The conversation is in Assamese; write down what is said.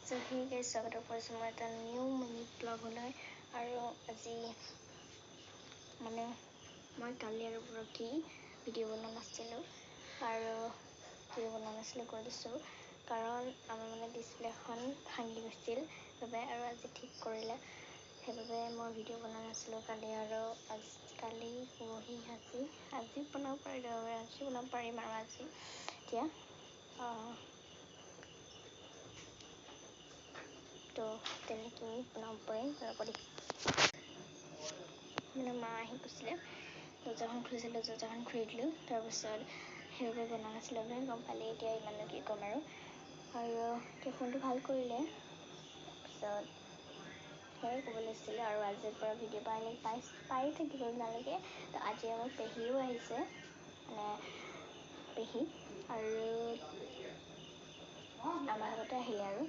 So hey guys, স্বাগত কৰিছোঁ মই এটা নিউ মিনি ব্লগলৈ আৰু আজি মানে মই কালি আৰু পৰহি ভিডিঅ' বনোৱা নাছিলোঁ আৰু কৈ দিছোঁ কাৰণ আমাৰ মানে ডিছপ্লেখন ভাঙি গৈছিল সেইবাবে আৰু আজি ঠিক কৰিলে সেইবাবে মই ভিডিঅ' বনোৱা নাছিলোঁ কালি আৰু কালি পৰহি আজি বনাব পাৰিম আৰু আজি এতিয়া তো তেনেকৈ বনাব পাৰিম লগতে মানে মা আহি কৈছিলে দৰ্জাখন খুলিছিলোঁ দৰ্জাখন খুলি দিলোঁ তাৰপিছত সেইবাবে বনোৱা নাছিলোঁ বুলি গম পালে এতিয়া ইমানলৈকে ক'ম আৰু এতিয়া ফোনটো ভাল কৰিলে তাৰপিছত সেয়াই ক'ব লৈছিলে আৰু আজিৰ পৰা ভিডিঅ' পাই থাকিব নালাগে তো আজি আমাৰ পেহীও আহিছে মানে পেহী আৰু আমাৰ লগতে আহিলে আৰু